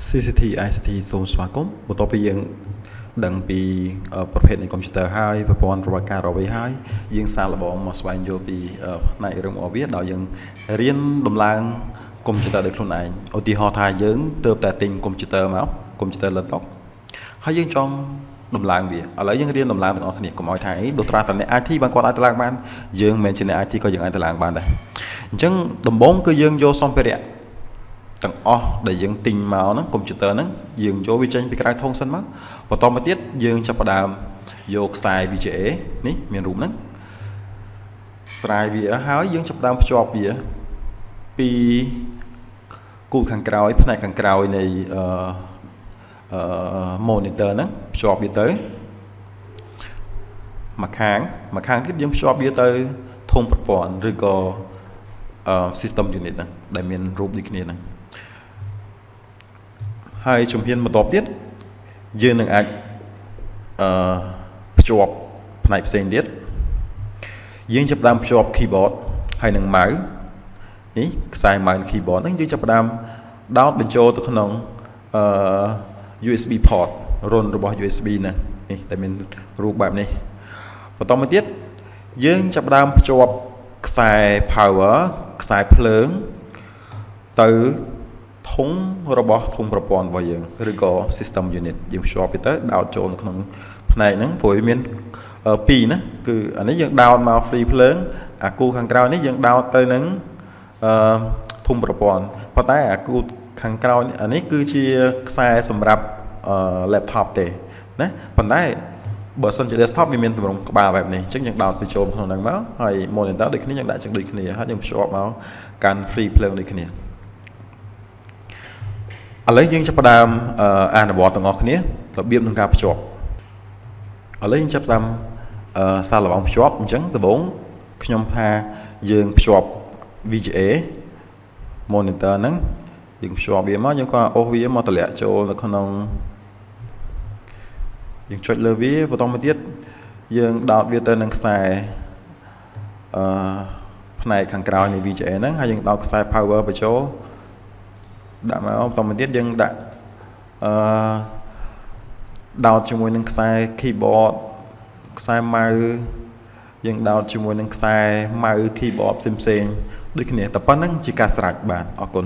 CCT ICT សូមស្វាគមន៍បន្ទាប់ពីយើងដឹងពីប្រភេទនៃកុំព្យូទ័រហើយប្រព័ន្ធប្រតិការរបស់វាហើយយើងសាកល្បងមកស្វែងយល់ពីផ្នែករឿងរបស់វាដោយយើងរៀនដំឡើងកុំព្យូទ័រដោយខ្លួនឯងឧទាហរណ៍ថាយើងទើបតែទិញកុំព្យូទ័រមកកុំព្យូទ័រ laptop ហើយយើងចង់ដំឡើងវាឥឡូវយើងរៀនដំឡើងទាំងអស់គ្នាកុំឲ្យថាអីដូត្រាតែអ្នក IT បានគាត់អាចដំឡើងបានយើងមិនមែនជាអ្នក IT ក៏យើងអាចដំឡើងបានដែរអញ្ចឹងដំបូងគឺយើងយកសម្ភារៈទាំងអស់ដែលយើងទិញមកហ្នឹងកុំព្យូទ័រហ្នឹងយើងយកវាចេញពីក្រៅធុងសិនមកបន្តមកទៀតយើងចាប់ផ្ដើមយកខ្សែ VGA នេះមានរូបហ្នឹងស្រាយវាហើយយើងចាប់ផ្ដើមភ្ជាប់វាពីគូខាងក្រោយផ្នែកខាងក្រោយនៃmonitor ហ្នឹងភ្ជាប់វាទៅមកខាងទៀតយើងភ្ជាប់វាទៅធុងប្រព័ន្ធឬក៏system unit ហ្នឹងដែលមានរូបដូចគ្នាហ្នឹងហើយជំហានបន្ទាប់ទៀតយើងនឹងអាចភ្ជាប់ផ្នែកផ្សេងទៀតយើងចាប់ផ្ដើមភ្ជាប់ keyboard ហើយនឹង mouse នេះខ្សែ mouse keyboard ហ្នឹងយើងចាប់ផ្ដើមដោតបញ្ចូលទៅក្នុងUSB port រុនរបស់ USB ហ្នឹងនេះតែមានរូបបែបនេះបន្តមកទៀតយើងចាប់ផ្ដើមភ្ជាប់ខ្សែ power ខ្សែភ្លើងទៅធុងរបស់ធុងប្រព័ន្ធរបស់យើងឬក៏ system unit យើងភ្ជាប់វាទៅដោតចូលនៅក្នុងផ្នែកហ្នឹងព្រោះវាមាន2ណាគឺអានេះយើងដោតមក free ភ្លើងអាគូខាងក្រោយនេះយើងដោតទៅនឹងធុងប្រព័ន្ធប៉ុន្តែអាគូខាងក្រោយអានេះគឺជាខ្សែសម្រាប់laptop ទេណាប៉ុន្តែបើសិនជា desktop វាមានទម្រង់ក្បាលបែបនេះអញ្ចឹងយើងដោតទៅចូលក្នុងហ្នឹងមកហើយ monitor ដូចគ្នាយើងដាក់ចឹងដូចគ្នាហើយយើងភ្ជាប់មកកាន់ free ភ្លើងដូចគ្នាឥឡូវយើងចាប់ផ្ដើមអនុវត្តទាំងអស់គ្នារបៀបក្នុងការភ្ជាប់ឥឡូវយើងចាប់ផ្ដើមសាកល្បងភ្ជាប់អញ្ចឹងដំបូងខ្ញុំថាយើងភ្ជាប់ VGA monitor ហ្នឹងយើងភ្ជាប់វាមកយើងគាត់អូសវាមកតម្លាក់ចូលនៅក្នុងយើងចុចលើវាបន្តមកទៀតយើងដោតវាទៅនឹងខ្សែផ្នែកខាងក្រោយនៃ VGA ហ្នឹងហើយយើងដោតខ្សែ power បញ្ចូលដាក់មកបន្តមកទៀតយើងដាក់ដោតជាមួយនឹងខ្សែ keyboard ខ្សែ mouse យើងដោតជាមួយនឹងខ្សែ mouse keyboard ផ្សេងៗដូចគ្នាតែប៉ុណ្្នឹងជាការស្រេចបាទអរគុណ